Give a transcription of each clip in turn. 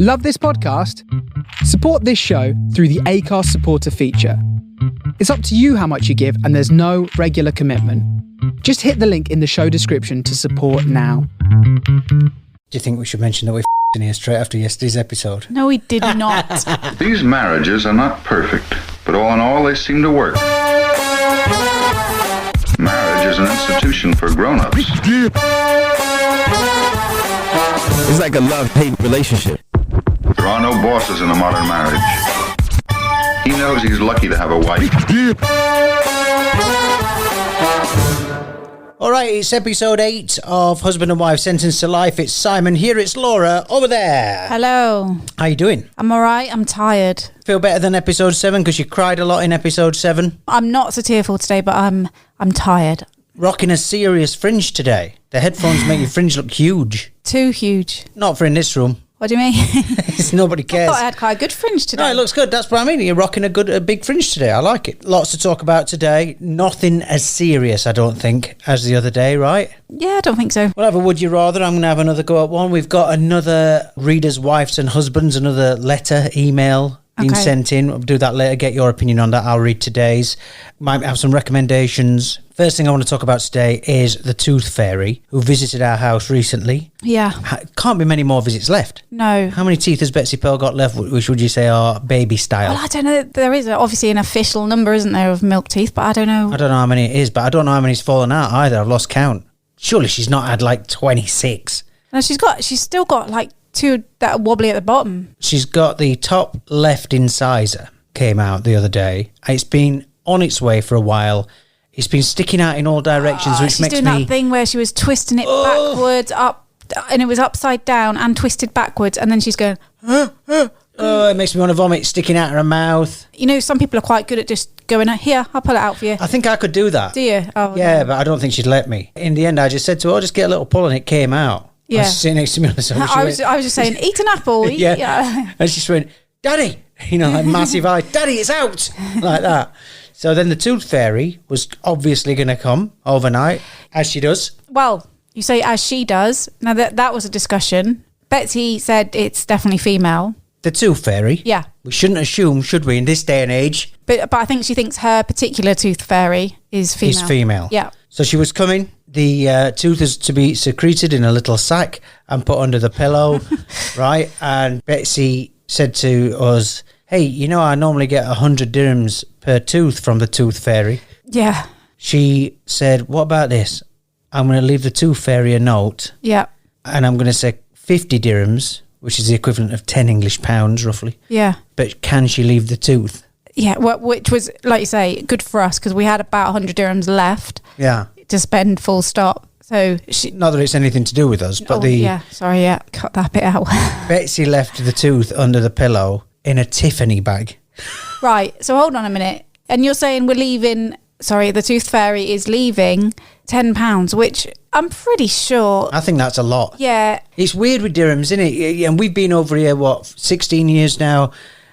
Love this podcast? Support this show through the Acast supporter feature. It's up to you how much you give, and there's no regular commitment. Just hit the link in the show description to support now. Do you think we should mention that we're in here straight after yesterday's episode? No, we did not. These marriages are not perfect, but all in all, they seem to work. Marriage is an institution for grown-ups. It's like a love-hate relationship. There are no bosses in a modern marriage. He knows he's lucky to have a wife. All right, it's episode 8 of Husband and Wife Sentenced to Life. It's Simon here, it's Laura over there. Hello. How you doing? I'm all right. I'm tired. Feel better than episode 7 because you cried a lot in episode 7? I'm not so tearful today, but I'm tired. Rocking a serious fringe today. The headphones make your fringe look huge. Too huge. Not for in this room. What do you mean? Nobody I cares. thought I had quite a good fringe today. No, it looks good. That's what I mean. You're rocking a big fringe today. I like it. Lots to talk about today. Nothing as serious, I don't think, as the other day, right? Yeah, I don't think so. We'll have a Would You Rather. I'm going to have another go at one. We've got another readers' wives and husbands, another letter, email being sent in. We'll do that later. Get your opinion on that. I'll read today's. Might have some recommendations. First thing I want to talk about today is the Tooth Fairy, who visited our house recently. Yeah. Can't be many more visits left. No. How many teeth has Betsy Pearl got left, which would you say are baby style? Well, I don't know. There is obviously an official number, isn't there, of milk teeth, but I don't know. I don't know how many it is, but I don't know how many's fallen out either. I've lost count. Surely she's not had like 26. No, she's still got like 2 that are wobbly at the bottom. She's got the top left incisor came out the other day. It's been on its way for a while. It's been sticking out in all directions, which she's makes doing that thing where she was twisting it backwards up, and it was upside down and twisted backwards, and then she's going, it makes me want to vomit, sticking out her mouth. You know, some people are quite good at just going, here, I'll pull it out for you. I think I could do that. Do you? Oh, yeah, no. But I don't think she'd let me. In the end, I just said to her, just get a little pull, and it came out. Yeah. I was sitting next to me on the sofa. I was just saying, eat an apple. Yeah. And she just went, Daddy, like massive eye, Daddy, it's out, like that. So then the Tooth Fairy was obviously going to come overnight, as she does. Well, you say as she does. Now, that was a discussion. Betsy said it's definitely female. The Tooth Fairy? Yeah. We shouldn't assume, should we, in this day and age? But I think she thinks her particular Tooth Fairy is female. Is female. Yeah. So she was coming. The tooth is to be secreted in a little sack and put under the pillow, right? And Betsy said to us, hey, you know, I normally get 100 dirhams per tooth from the Tooth Fairy. Yeah. She said, what about this? I'm going to leave the Tooth Fairy a note. Yeah. And I'm going to say 50 dirhams, which is the equivalent of 10 English pounds, roughly. Yeah. But can she leave the tooth? Yeah, which was, like you say, good for us because we had about 100 dirhams left. Yeah. To spend full stop. So not that it's anything to do with us, but cut that bit out. Betsy left the tooth under the pillow in a Tiffany bag. Right, so hold on a minute. And you're saying the Tooth Fairy is leaving £10, which I'm pretty sure. I think that's a lot. Yeah. It's weird with dirhams, isn't it? And we've been over here, 16 years now.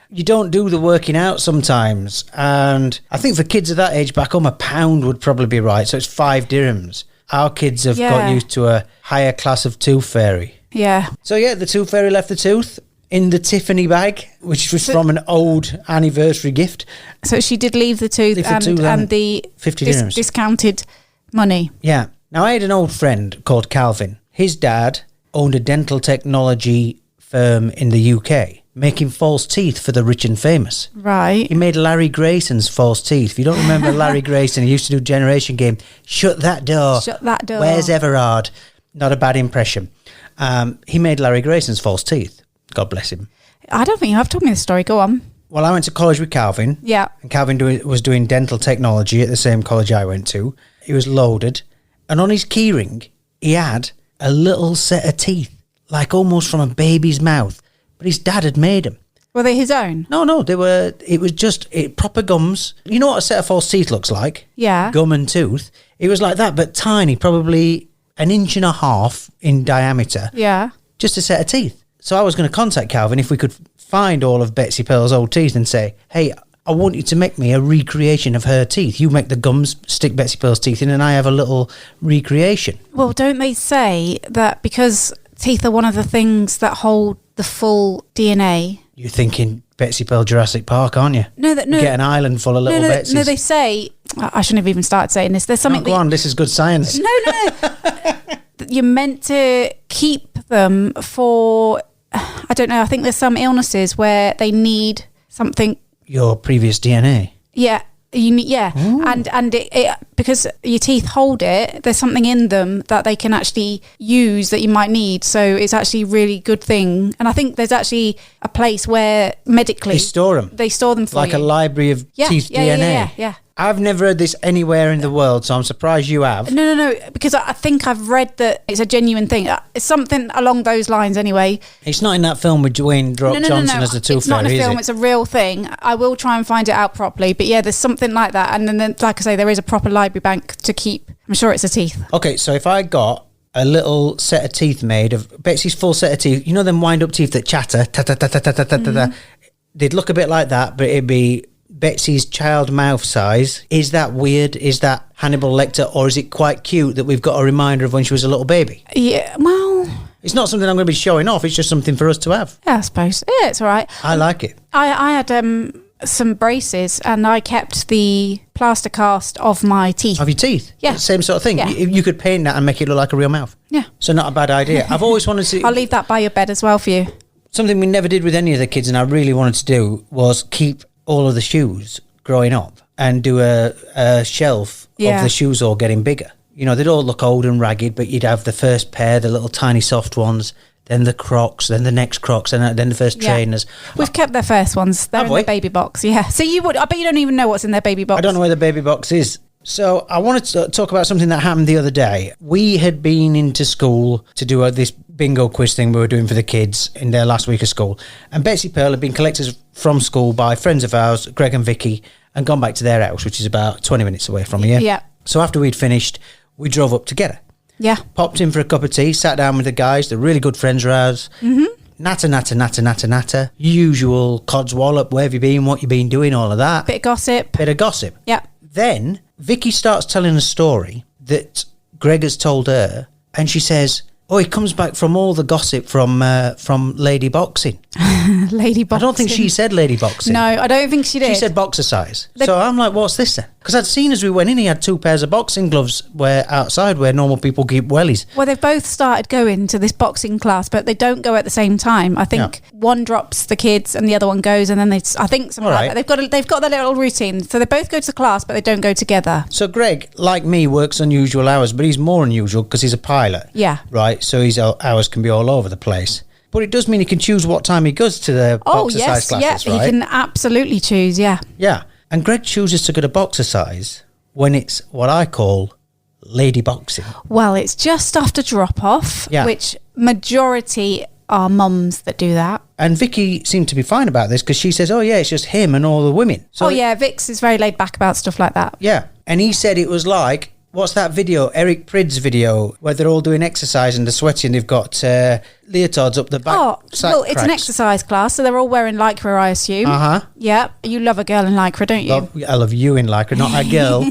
You don't do the working out sometimes. And I think for kids of that age back home, £1 would probably be right. So it's 5 dirhams. Our kids have got used to a higher class of Tooth Fairy. Yeah. So yeah, the Tooth Fairy left the tooth in the Tiffany bag, which was from an old anniversary gift. So she did leave the tooth and the 50 dirhams. Discounted money. Yeah. Now I had an old friend called Calvin. His dad owned a dental technology firm in the UK, making false teeth for the rich and famous. Right. He made Larry Grayson's false teeth. If you don't remember Larry Grayson, he used to do Generation Game. Shut that door. Shut that door. Where's Everard? Not a bad impression. He made Larry Grayson's false teeth. God bless him. I don't think you have told me the story. Go on. Well, I went to college with Calvin. Yeah. And Calvin was doing dental technology at the same college I went to. He was loaded. And on his keyring, he had a little set of teeth, like almost from a baby's mouth. But his dad had made them. Were they his own? No, they were. It was just proper gums. You know what a set of false teeth looks like? Yeah. Gum and tooth. It was like that, but tiny, probably 1.5 inches in diameter. Yeah. Just a set of teeth. So I was going to contact Calvin if we could find all of Betsy Pearl's old teeth and say, hey, I want you to make me a recreation of her teeth. You make the gums, stick Betsy Pearl's teeth in, and I have a little recreation. Well, don't they say that because teeth are one of the things that hold the full DNA. You're thinking Betsy Pearl Jurassic Park, aren't you? No, You get an island full of little Betsies. No, they say, I shouldn't have even started saying this. There's something. Go on, this is good science. No. You're meant to keep them for, I don't know, I think there's some illnesses where they need something. Your previous DNA. Yeah. And it because your teeth hold it, there's something in them that they can actually use that you might need. So it's actually a really good thing. And I think there's actually a place where medically They store them for like you. a library of teeth DNA. Yeah. I've never heard this anywhere in the world, so I'm surprised you have. No, because I think I've read that it's a genuine thing. It's something along those lines anyway. It's not in that film with Dwayne The Rock Johnson as the tooth It's not fairy, in a film, is it? it's a real thing. I will try and find it out properly. But yeah, there's something like that. And then, like I say, there is a proper library bank to keep. I'm sure it's a teeth. Okay, so if I got a little set of teeth made of Betsy's full set of teeth, you know them wind-up teeth that chatter, they'd look a bit like that, but it'd be Betsy's child mouth size. Is that weird? Is that Hannibal Lecter? Or is it quite cute that we've got a reminder of when she was a little baby? Yeah, well, it's not something I'm going to be showing off. It's just something for us to have. Yeah, I suppose. Yeah, it's all right. I like it. I had some braces and I kept the plaster cast of my teeth. Of your teeth? Yeah. Same sort of thing. Yeah. You could paint that and make it look like a real mouth. Yeah. So not a bad idea. I've always wanted to... I'll leave that by your bed as well for you. Something we never did with any of the kids and I really wanted to do was keep all of the shoes growing up and do a shelf of the shoes all getting bigger. You know, they'd all look old and ragged, but you'd have the first pair, the little tiny soft ones, then the Crocs, then the next Crocs, and then the first trainers. We've kept their first ones. They're in the baby box, yeah. So I bet you don't even know what's in their baby box. I don't know where the baby box is. So I wanted to talk about something that happened the other day. We had been into school to do this bingo quiz thing we were doing for the kids in their last week of school. And Betsy Pearl had been collected from school by friends of ours, Greg and Vicky, and gone back to their house, which is about 20 minutes away from here. Yeah. So after we'd finished, we drove up together. Yeah. Popped in for a cup of tea, sat down with the guys. They're really good friends of ours. Mm-hmm. Natter. Usual codswallop, where have you been, what you been doing, all of that. Bit of gossip. Yeah. Then Vicky starts telling a story that Greg has told her, and she says, oh, he comes back from all the gossip from Lady Boxing. Lady Boxing. I don't think she said Lady Boxing. No, I don't think she did. She said boxer size. So I'm like, what's this then? Because I'd seen as we went in, he had 2 pairs of boxing gloves outside where normal people keep wellies. Well, they've both started going to this boxing class, but they don't go at the same time. I think one drops the kids and the other one goes, and then I think something like that. They've got their little routine. So they both go to the class, but they don't go together. So Greg, like me, works unusual hours, but he's more unusual because he's a pilot. Yeah. Right? So his hours can be all over the place. But it does mean he can choose what time he goes to the boxer size classes, right? He can absolutely choose, yeah. Yeah. And Greg chooses to go to boxer size when it's what I call lady boxing. Well, it's just after drop-off, which majority are mums that do that. And Vicky seemed to be fine about this because she says, oh, yeah, it's just him and all the women. So Vix is very laid back about stuff like that. Yeah. And he said it was like... What's that video? Eric Prid's video where they're all doing exercise and they're sweating. They've got leotards up the back. Oh, well, it's an exercise class, so they're all wearing lycra, I assume. Uh-huh. Yeah. You love a girl in lycra, don't you? I love you in lycra, not a girl.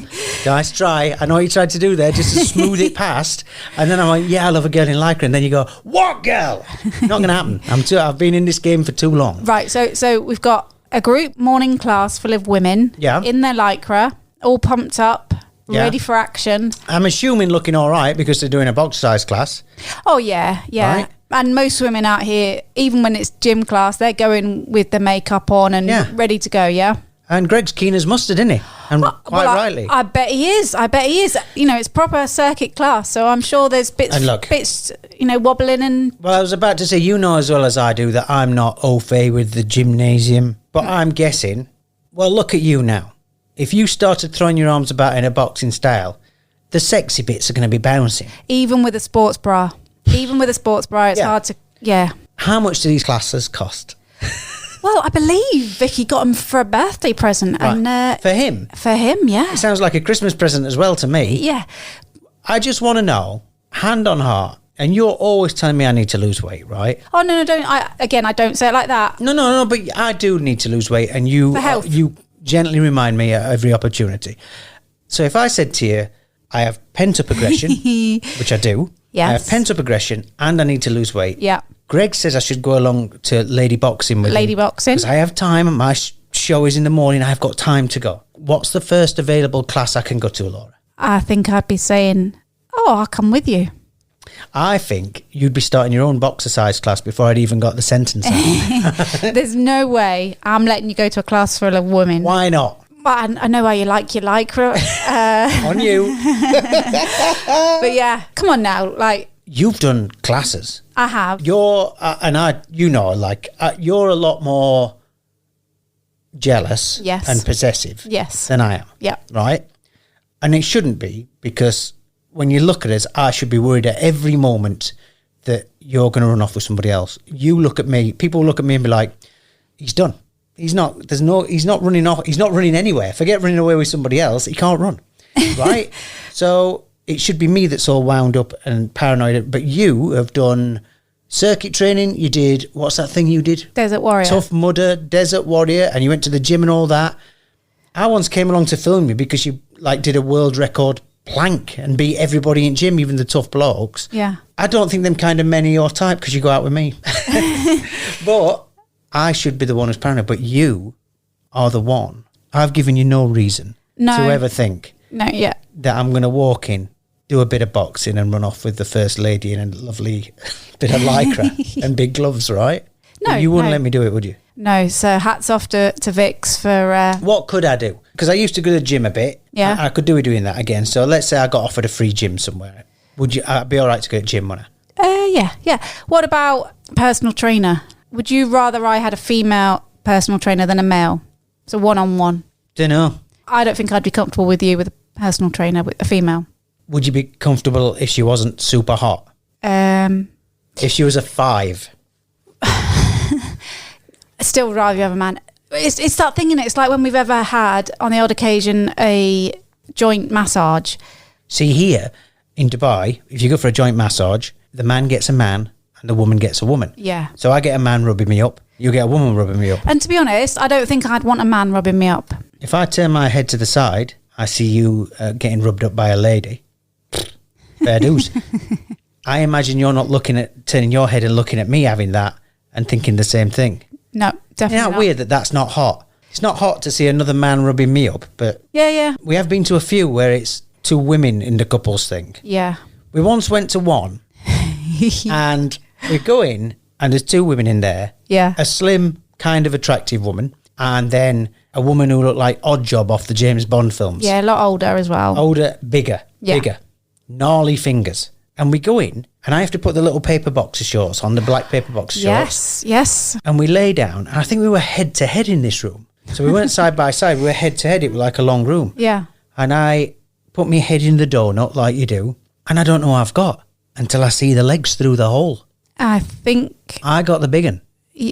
Nice try. I know what you tried to do there, just to smooth it past. And then I'm like, yeah, I love a girl in lycra. And then you go, what girl? Not going to happen. I've been in this game for too long. Right. So we've got a group morning class full of women in their lycra, all pumped up. Ready for action. I'm assuming looking all right because they're doing a box size class. Oh, yeah. Right? And most women out here, even when it's gym class, they're going with the makeup on and ready to go, yeah? And Greg's keen as mustard, isn't he? And quite rightly. I bet he is. You know, it's proper circuit class, so I'm sure there's bits, wobbling and... Well, I was about to say, you know as well as I do that I'm not au fait with the gymnasium, but I'm guessing, well, look at you now. If you started throwing your arms about in a boxing style, the sexy bits are going to be bouncing. Even with a sports bra. It's hard to... Yeah. How much do these classes cost? Well, I believe Vicky got him for a birthday present. Right. And for him? For him, yeah. It sounds like a Christmas present as well to me. Yeah. I just want to know, hand on heart, and you're always telling me I need to lose weight, right? Oh, no, don't. I don't say it like that. No, but I do need to lose weight, and you... For health. You gently remind me at every opportunity. So if I said to you, I have pent-up aggression, which I do, Yes. I have pent-up aggression and I need to lose weight. Yeah. Greg says I should go along to lady boxing with him. Lady boxing. Because I have time and my show is in the morning. I've got time to go. What's the first available class I can go to, Laura? I think I'd be saying, I'll come with you. I think you'd be starting your own boxercise class before I'd even got the sentence out. There's no way I'm letting you go to a class full of women. Why not? Well, I know how you like your lycra. On you. But yeah, come on now. Like, You've done classes. I have. You're, you're a lot more jealous Yes. and possessive Yes. than I am. Yeah. Right? And it shouldn't be, because when you look at us, I should be worried at every moment that you're going to run off with somebody else. You look at me, people look at me and be like, he's done. He's not running off. He's not running anywhere. Forget running away with somebody else. He can't run. Right? So it should be me that's all wound up and paranoid. But you have done circuit training. You did, what's that thing you did? Desert Warrior. Tough Mudder, Desert Warrior, and you went to the gym and all that. I once came along to film you because you did a world record plank and beat everybody in gym, even the tough blokes. Yeah. I don't think them kind of men are your type because you go out with me. But I should be the one who's paranoid, but you are the one. I've given you no reason to ever think that I'm going to walk in, do a bit of boxing and run off with the first lady in a lovely bit of lycra and big gloves, right? No, but you wouldn't no. let me do it, would you? No, so hats off to Vix for... What could I do? Because I used to go to the gym a bit. Yeah. I could do doing that again. So let's say I got offered a free gym somewhere. I'd be all right to go to the gym, wouldn't I? Yeah. What about personal trainer? Would you rather I had a female personal trainer than a male? So one-on-one. Don't know. I don't think I'd be comfortable with you with a personal trainer, with a female. Would you be comfortable if she wasn't super hot? If she was a 5? Still would rather you have a man. It's that thing, innit? It's like when we've ever had, on the odd occasion, a joint massage. See, here in Dubai, if you go for a joint massage, the man gets a man and the woman gets a woman. Yeah. So I get a man rubbing me up, you get a woman rubbing me up. And to be honest, I don't think I'd want a man rubbing me up. If I turn my head to the side, I see you getting rubbed up by a lady. Fair dues. I imagine you're not turning your head and looking at me having that and thinking the same thing. No, definitely Isn't that weird that that's not hot? It's not hot to see another man rubbing me up, but Yeah. we have been to a few where it's 2 women in the couples thing. Yeah. We once went to one and we go in and there's 2 women in there. Yeah. A slim, kind of attractive woman and then a woman who looked like Oddjob off the James Bond films. Yeah, a lot older as well. Older, bigger. Gnarly fingers. And we go in and I have to put the little paper boxer shorts on, the black paper boxer shorts. Yes. And we lay down and I think we were head to head in this room. So we weren't side by side, we were head to head. It was like a long room. Yeah. And I put my head in the donut like you do. And I don't know what I've got until I see the legs through the hole. I think... I got the big one.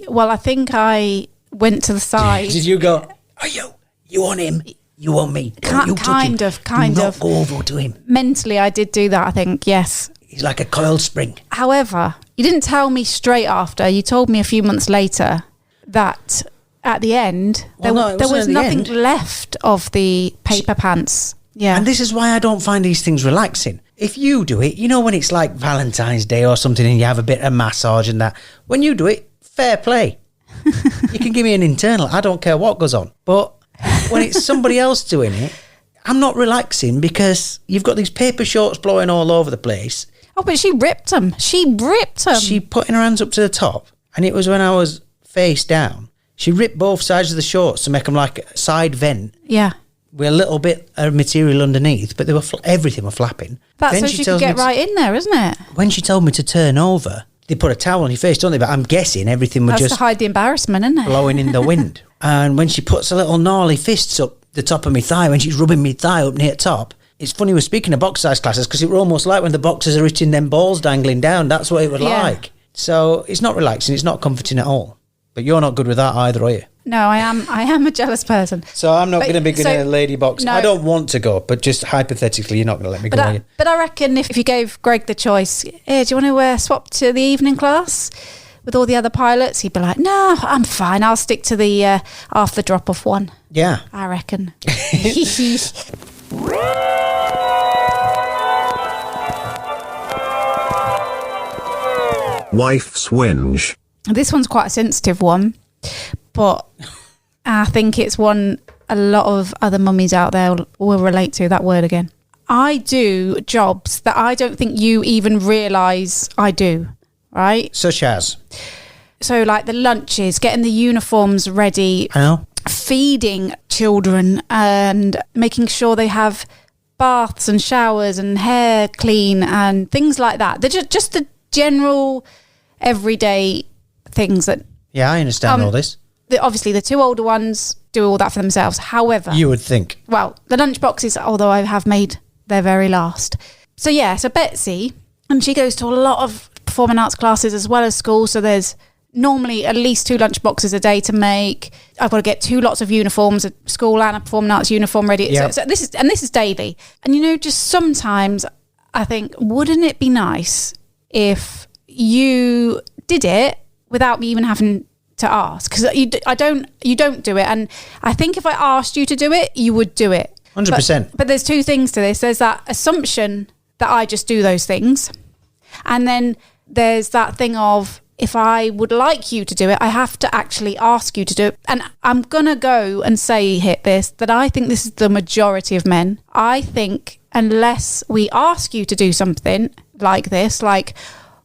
Well, I think I went to the side. Did you go, are you want him? You want me? Don't you touch him. Kind Do of. not go over to him. Mentally, I did do that, I think, yes. He's like a coiled spring. However, you didn't tell me straight after. You told me a few months later that at the end, there was nothing left of the paper pants. Yeah. And this is why I don't find these things relaxing. If you do it, you know when it's like Valentine's Day or something and you have a bit of massage and that. When you do it, fair play. You can give me an internal. I don't care what goes on. But when it's somebody else doing it, I'm not relaxing because you've got these paper shorts blowing all over the place. Oh, but she ripped them. She putting her hands up to the top. And it was when I was face down. She ripped both sides of the shorts to make them like a side vent. Yeah. With a little bit of material underneath, but they were everything were flapping. That's so she could get right in there, isn't it? When she told me to turn over, they put a towel on your face, don't they? But I'm guessing everything was That's just to hide the embarrassment, isn't it? blowing in the wind. And when she puts a little gnarly fists up the top of my thigh, when she's rubbing my thigh up near the top, it's funny we're speaking of box size classes because it were almost like when the boxers are hitting them balls dangling down. That's what it was like. So it's not relaxing. It's not comforting at all. But you're not good with that either, are you? No, I am a jealous person. So I'm not going to be going to a lady box. No. I don't want to go, but just hypothetically, you're not going to let me go, are you? But I reckon if you gave Greg the choice, hey, do you want to swap to the evening class with all the other pilots? He'd be like, no, I'm fine. I'll stick to the after drop-off one. Yeah. I reckon. wife's whinge. This one's quite a sensitive one, but I think it's one a lot of other mummies out there will relate to. That word again. I do jobs that I don't think you even realise I do, right? Such as? So like the lunches, getting the uniforms ready, I know. feeding children and making sure they have baths and showers and hair clean and things like that. They're just the general everyday things that... Yeah, I understand all this. Obviously, the two older ones do all that for themselves. However... You would think. Well, the lunch boxes, although I have made their very last. So yeah, so Betsy, and she goes to a lot of performing arts classes as well as school. So there's normally at least 2 lunch boxes a day to make. I've got to get 2 lots of uniforms, a school and a performing arts uniform ready. Yep. So this is daily. And just sometimes I think, wouldn't it be nice if you did it without me even having to ask? Because you don't do it, and I think if I asked you to do it, you would do it 100%. But there's 2 things to this. There's that assumption that I just do those things, and then there's that thing of, if I would like you to do it, I have to actually ask you to do it. And I'm gonna go and say this, that I think this is the majority of men. I think unless we ask you to do something like this, like,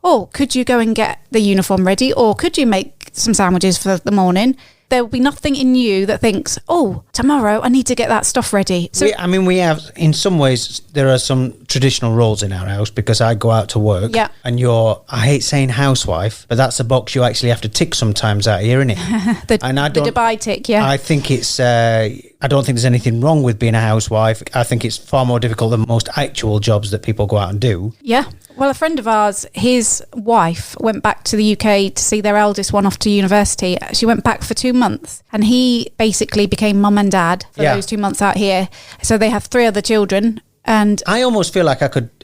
oh, could you go and get the uniform ready, or could you make some sandwiches for the morning, there will be nothing in you that thinks, oh, tomorrow I need to get that stuff ready. So we have, in some ways, there are some traditional roles in our house, because I go out to work, and I hate saying housewife, but that's a box you actually have to tick sometimes out here, isn't it? the Dubai tick, yeah. I think it's, I don't think there's anything wrong with being a housewife. I think it's far more difficult than most actual jobs that people go out and do. Yeah. Well, a friend of ours, his wife went back to the UK to see their eldest one off to university. She went back for 2 months, and he basically became mum and dad for those 2 months out here. So they have 3 other children. And I almost feel like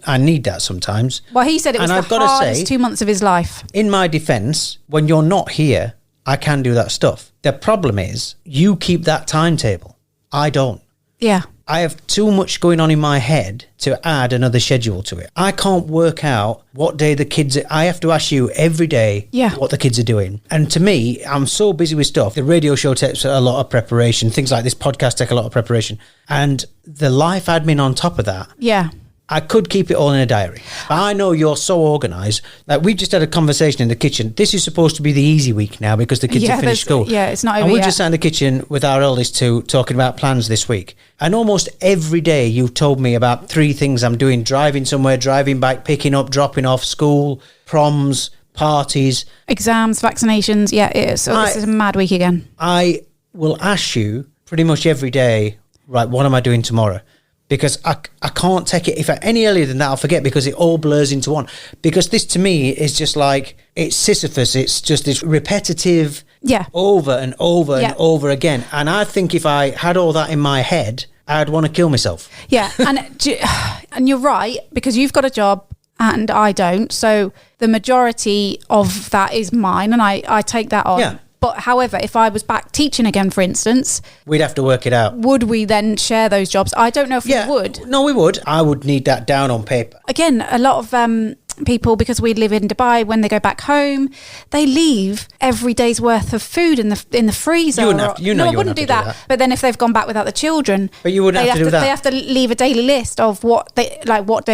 I need that sometimes. Well, he said it was the hardest 2 months of his life. In my defence, when you're not here, I can do that stuff. The problem is, you keep that timetable. I don't. Yeah. I have too much going on in my head to add another schedule to it. I can't work out what day the kids are. I have to ask you every day what the kids are doing. And to me, I'm so busy with stuff. The radio show takes a lot of preparation. Things like this podcast take a lot of preparation. And the life admin on top of that. Yeah. I could keep it all in a diary. But I know you're so organised. Like, we just had a conversation in the kitchen. This is supposed to be the easy week now because the kids have finished school. Yeah, it's not over yet. And we yet. just sat in the kitchen with our eldest 2 talking about plans this week. And almost every day you've told me about 3 things I'm doing. Driving somewhere, driving back, picking up, dropping off, school, proms, parties. Exams, vaccinations. Yeah, it is. So this is a mad week again. I will ask you pretty much every day, right, what am I doing tomorrow? Because I can't take it. If any earlier than that, I'll forget, because it all blurs into one. Because this, to me, is just like, it's Sisyphus. It's just this repetitive over and over and over again. And I think if I had all that in my head, I'd want to kill myself. Yeah, and you're right, because you've got a job and I don't. So the majority of that is mine, and I take that on. Yeah. But however, if I was back teaching again, for instance, we'd have to work it out. Would we then share those jobs? I don't know if we would. No, we would. I would need that down on paper. Again, a lot of people, because we live in Dubai, when they go back home, they leave every day's worth of food in the freezer. You wouldn't have to, I wouldn't do that. But then if they've gone back without the children, but you wouldn't have to do that. They have to leave a daily list of what day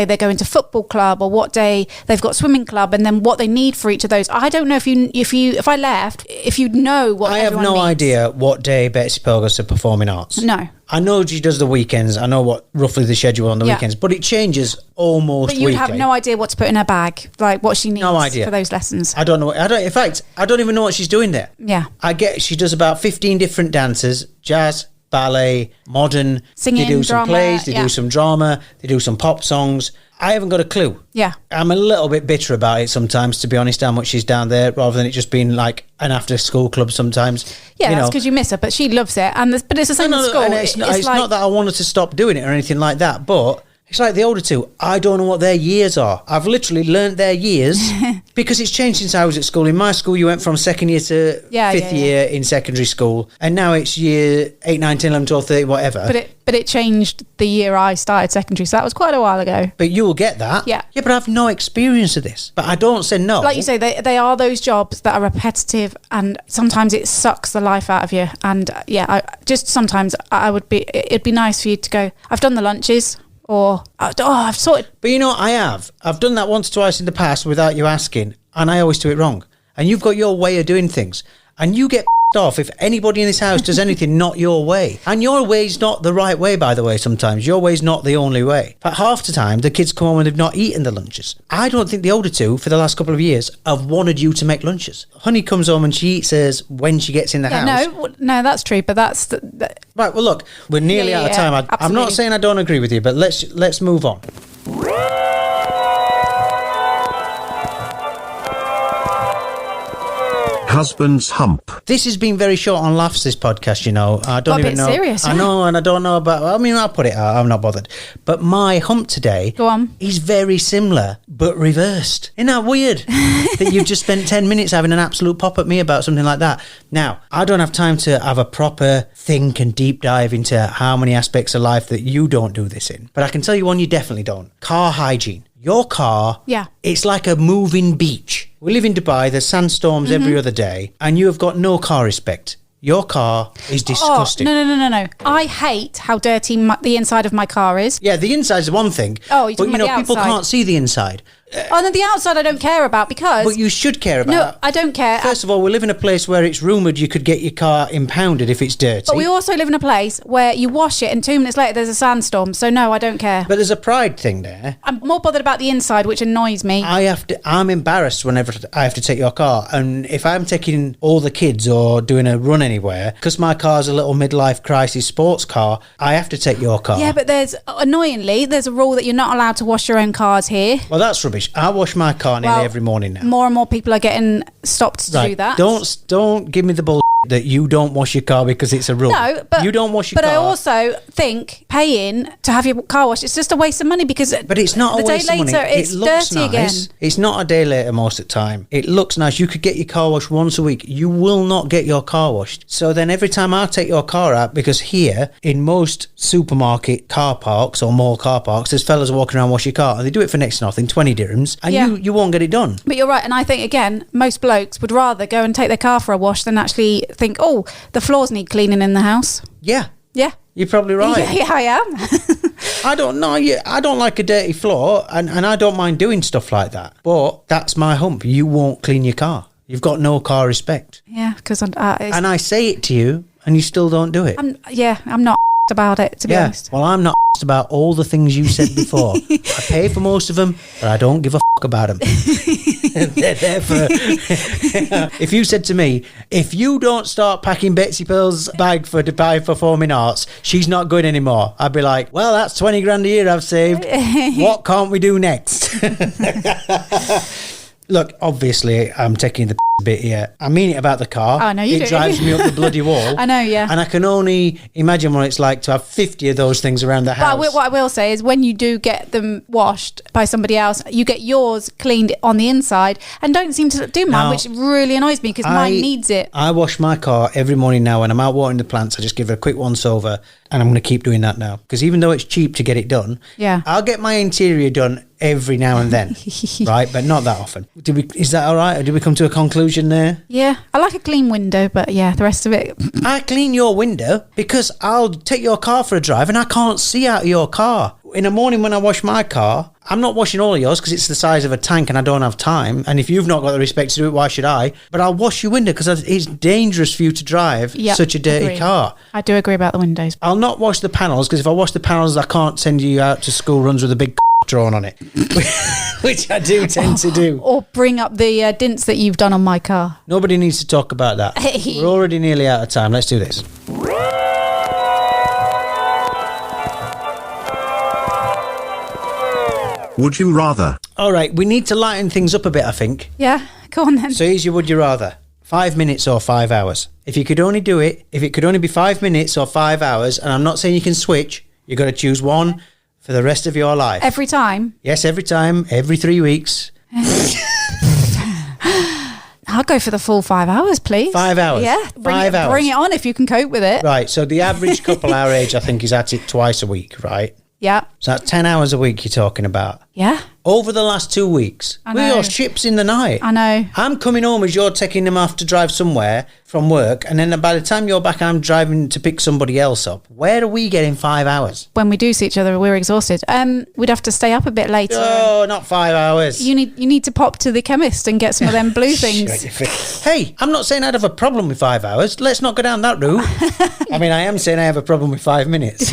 they're going to football club, or what day they've got swimming club, and then what they need for each of those. I don't know if I left, if you'd know what. I have no idea what day Betsy Pearl goes to performing arts. No. I know she does the weekends. I know what roughly the schedule on the weekends, but it changes almost weekly. But you have no idea what to put in her bag, like what she needs for those lessons. I don't know. In fact, I don't even know what she's doing there. Yeah. She does about 15 different dances: jazz, ballet, modern. Singing, they do some drama, plays, they do some drama, they do some pop songs. I haven't got a clue. Yeah. I'm a little bit bitter about it sometimes, to be honest, how much she's down there, rather than it just being like an after-school club sometimes. Yeah, that's because you miss her, but she loves it. But it's the same at school. And it's not that I wanted to stop doing it or anything like that, but It's like the older two. I don't know what their years are. I've literally learnt their years because it's changed since I was at school. In my school, you went from second year to fifth year in secondary school. And now it's year 8, 9, 10, 11, 12, 13, whatever. But it changed the year I started secondary. So that was quite a while ago. But you will get that. Yeah. Yeah, but I have no experience of this. But I don't say no. Like you say, they are those jobs that are repetitive and sometimes it sucks the life out of you. And sometimes it'd be nice for you to go, I've done the lunches. Or, I've sorted. But you know, I've done that once or twice in the past without you asking, and I always do it wrong. And you've got your way of doing things. And you get off if anybody in this house does anything not your way. And your way's not the right way, by the way, sometimes. Your way's not the only way. But half the time, the kids come home and they've not eaten the lunches. I don't think the older two, for the last couple of years, have wanted you to make lunches. Honey comes home and she eats hers when she gets in the house. No, that's true, but that's... Right, well, look, we're nearly out of time. I'm not saying I don't agree with you, but let's move on. Husband's hump. This has been very short on laughs, this podcast, you know. I don't even know. Serious, I know, and I don't know about... I mean, I'll put it out. I'm not bothered. But my hump today... Go on. ...is very similar, but reversed. Isn't that weird? That you've just spent 10 minutes having an absolute pop at me about something like that. Now, I don't have time to have a proper think and deep dive into how many aspects of life that you don't do this in. But I can tell you one you definitely don't. Car hygiene. Your car, it's like a moving beach. We live in Dubai, there's sandstorms every other day, and you have got no car respect. Your car is disgusting. No. I hate how dirty the inside of my car is. Yeah, the inside is one thing. Oh, you're talking but about the people outside. can't see the inside. No, the outside I don't care about because... But you should care about. No, I don't care. First of all, we live in a place where it's rumoured you could get your car impounded if it's dirty. But we also live in a place where you wash it and 2 minutes later there's a sandstorm. So no, I don't care. But there's a pride thing there. I'm more bothered about the inside, which annoys me. I'm embarrassed whenever I have to take your car. And if I'm taking all the kids or doing a run anywhere, because my car's a little midlife crisis sports car, I have to take your car. Yeah, but annoyingly, there's a rule that you're not allowed to wash your own cars here. Well, that's rubbish. I wash my car nearly every morning now. More and more people are getting stopped to do that. Don't give me the bull that you don't wash your car because it's a rule. No, but you don't wash your car. But I also think paying to have your car washed, it's just a waste of money because but it's not a waste of money. It's it looks dirty nice. again. It's not a day later most of the time. It looks nice. You could get your car washed once a week. You will not get your car washed. So then every time I take your car out, because here in most supermarket car parks or mall car parks, there's fellas walking around wash your car and they do it for next to nothing, 20 dirhams, and you won't get it done. But you're right, and I think again, most blokes would rather go and take their car for a wash than actually think, oh, the floors need cleaning in the house. Yeah. You're probably right. Yeah, I am. I don't know. I don't like a dirty floor, and I don't mind doing stuff like that. But that's my hump. You won't clean your car. You've got no car respect. Yeah, because and I say it to you, and you still don't do it. I'm not about it, to be honest. Well, I'm not about all the things you said before. I pay for most of them, but I don't give a about them. They're there for... If you said to me, if you don't start packing Betsy Pearl's bag for Dubai Performing Arts, she's not going anymore, I'd be like, well, that's 20 grand a year I've saved. What can't we do next? Look, obviously, I'm taking the bit here. I mean it about the car. Oh, no, you do. It drives me up the bloody wall. I know, yeah. And I can only imagine what it's like to have 50 of those things around the house. But what I will say is when you do get them washed by somebody else, you get yours cleaned on the inside and don't seem to do mine, which really annoys me because mine needs it. I wash my car every morning now when I'm out watering the plants. I just give it a quick once over, and I'm going to keep doing that now. Because even though it's cheap to get it done, I'll get my interior done every now and then, right? But not that often. Is that all right? Or did we come to a conclusion there? Yeah, I like a clean window, but yeah, the rest of it... I clean your window because I'll take your car for a drive and I can't see out of your car. In the morning when I wash my car, I'm not washing all of yours because it's the size of a tank and I don't have time. And if you've not got the respect to do it, why should I? But I'll wash your window because it's dangerous for you to drive such a dirty car. I do agree about the windows. I'll not wash the panels because if I wash the panels, I can't send you out to school runs with a big drawn on it, which I do tend to do. Or bring up the dints that you've done on my car. Nobody needs to talk about that. We're already nearly out of time. Let's do this. Would you rather? All right, we need to lighten things up a bit, I think. Yeah, go on then. So here's your would you rather. 5 minutes or 5 hours. If you could only do it, if it could only be 5 minutes or 5 hours, and I'm not saying you can switch, you've got to choose one, for the rest of your life. Every time? Yes, every time, every 3 weeks. I'll go for the full 5 hours, please. 5 hours? Yeah. Bring it on if you can cope with it. Right, so the average couple our age, I think, is at it twice a week, right? Yeah. So that's 10 hours a week you're talking about. Yeah. Over the last 2 weeks, we are ships in the night. I know. I'm coming home as you're taking them off to drive somewhere from work, and then by the time you're back, I'm driving to pick somebody else up. Where are we getting 5 hours? When we do see each other, we're exhausted. We'd have to stay up a bit later. Oh, not 5 hours. You need to pop to the chemist and get some of them blue things. Hey, I'm not saying I'd have a problem with 5 hours. Let's not go down that route. I mean, I am saying I have a problem with 5 minutes.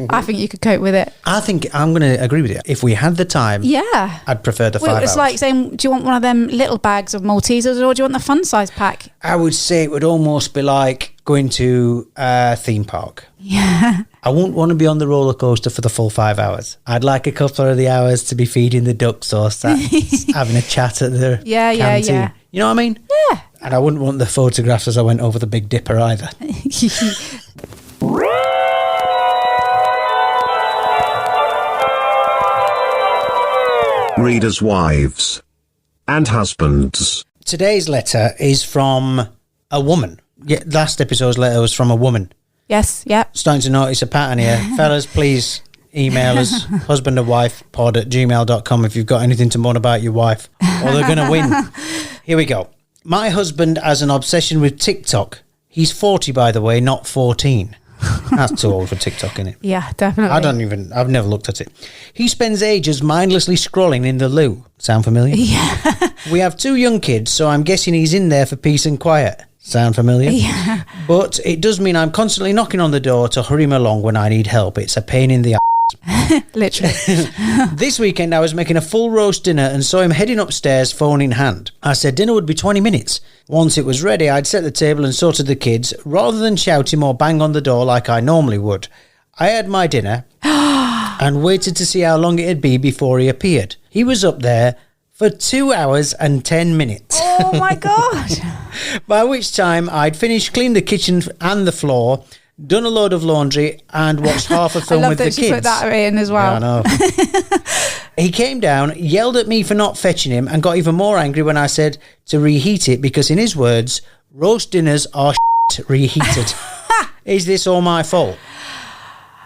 I think you could cope with it. I think I'm going to agree with you. If we had the time, yeah, I'd prefer the 5 hours. It's like saying, do you want one of them little bags of Maltesers or do you want the fun size pack? I would say it would almost be like going to a theme park. Yeah. I wouldn't want to be on the roller coaster for the full 5 hours. I'd like a couple of the hours to be feeding the ducks or having a chat at the canteen. Yeah. You know what I mean? Yeah. And I wouldn't want the photographs as I went over the Big Dipper either. Readers' wives and husbands. Today's letter is from a woman. Yeah, last episode's letter was from a woman. Yes, yeah. Starting to notice a pattern here. Fellas, please email us, husbandandwifepod@gmail.com if you've got anything to moan about your wife, or they're going to win. Here we go. My husband has an obsession with TikTok. He's 40, by the way, not 14. That's too old for TikTok, isn't it? Yeah, definitely. I've never looked at it. He spends ages mindlessly scrolling in the loo. Sound familiar? Yeah. We have 2 young kids, so I'm guessing he's in there for peace and quiet. Sound familiar? Yeah. But it does mean I'm constantly knocking on the door to hurry him along when I need help. It's a pain in the ass. Literally. This weekend I was making a full roast dinner and saw him heading upstairs, phone in hand. I said dinner would be 20 minutes. Once it was ready, I'd set the table and sorted the kids, rather than shout him or bang on the door like I normally would. I had my dinner and waited to see how long it'd be before he appeared. He was up there for 2 hours and 10 minutes. Oh my God. By which time I'd finished cleaning the kitchen and the floor, done a load of laundry and watched half a film with the kids. I love that she put that in as well. Yeah, I know. He came down, yelled at me for not fetching him, and got even more angry when I said to reheat it because, in his words, roast dinners are reheated. Is this all my fault?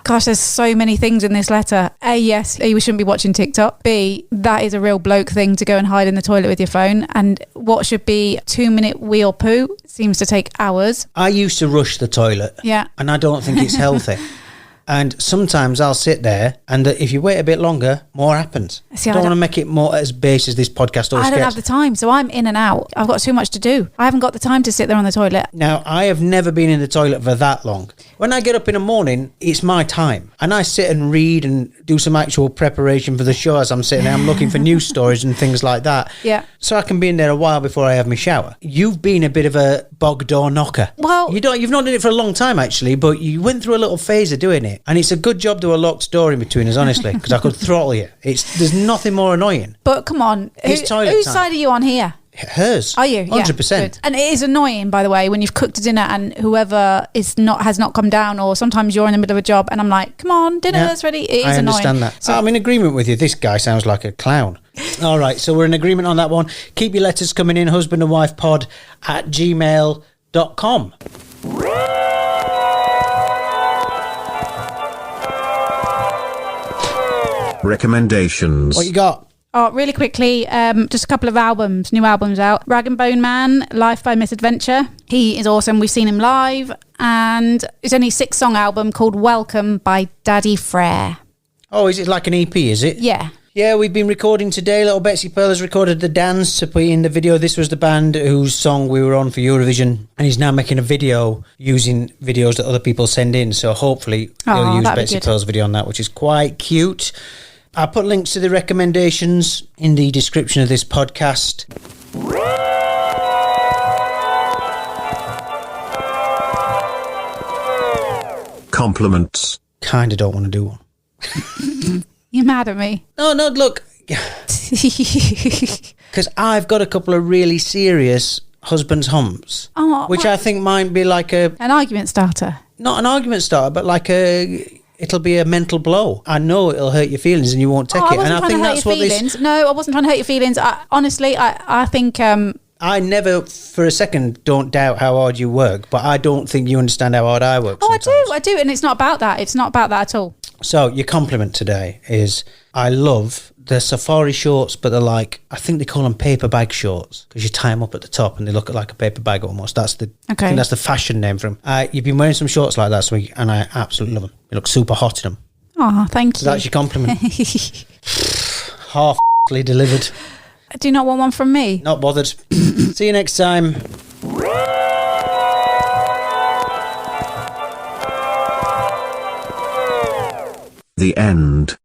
Gosh, there's so many things in this letter. A, yes, we shouldn't be watching TikTok. B, that is a real bloke thing to go and hide in the toilet with your phone. And what should be a 2-minute wee or poo seems to take hours. I used to rush the toilet. Yeah. And I don't think it's healthy. And sometimes I'll sit there and if you wait a bit longer, more happens. See, I don't want to make it more as base as this podcast always I don't gets. have the time, so I'm in and out. I've got too much to do. I haven't got the time to sit there on the toilet. Now, I have never been in the toilet for that long. When I get up in the morning, it's my time. And I sit and read and do some actual preparation for the show as I'm sitting there. I'm looking for news stories and things like that. Yeah. So I can be in there a while before I have my shower. You've been a bit of a bog door knocker. Well, you've not done it for a long time, actually, but you went through a little phase of doing it. And it's a good job to a locked door in between us, honestly, because I could throttle you. There's nothing more annoying. But come on, It's toilet whose time. side are you on here? Hers. Are you? 100%. Yeah, good. And it is annoying, by the way, when you've cooked a dinner and whoever has not come down, or sometimes you're in the middle of a job and I'm like, come on, dinner's ready. It is I annoying. understand that. So I'm in agreement with you. This guy sounds like a clown. All right, so we're in agreement on that one. Keep your letters coming in, husbandandwifepod@gmail.com. Recommendations. What you got? Oh, really quickly, just a couple of new albums out. Rag and Bone Man, Life by Misadventure. He is awesome. We've seen him live. And it's only a 6-song album called Welcome by Daddy Frere. Oh, is it like an EP, is it? Yeah. Yeah, we've been recording today. Little Betsy Pearl has recorded the dance to put in the video. This was the band whose song we were on for Eurovision. And he's now making a video using videos that other people send in. So hopefully he'll use Betsy Pearl's video on that, which is quite cute. I'll put links to the recommendations in the description of this podcast. Compliments. Kind of don't want to do one. You mad at me? No, look. Because I've got a couple of really serious husband's humps, which I think might be like an argument starter. Not an argument starter, but like it'll be a mental blow. I know it'll hurt your feelings and you won't take it. And I think that's what this... No, I wasn't trying to hurt your feelings. Honestly, I think... I never for a second don't doubt how hard you work, but I don't think you understand how hard I work sometimes. I do. And it's not about that. It's not about that at all. So your compliment today is, I love the safari shorts, but they're like, I think they call them paper bag shorts because you tie them up at the top and they look like a paper bag almost. I think that's the fashion name for them. You've been wearing some shorts like that this week and I absolutely love them. You look super hot in them. Oh, thank you. So that's your compliment. Half-ly delivered. Do you not want one from me? Not bothered. See you next time. The end.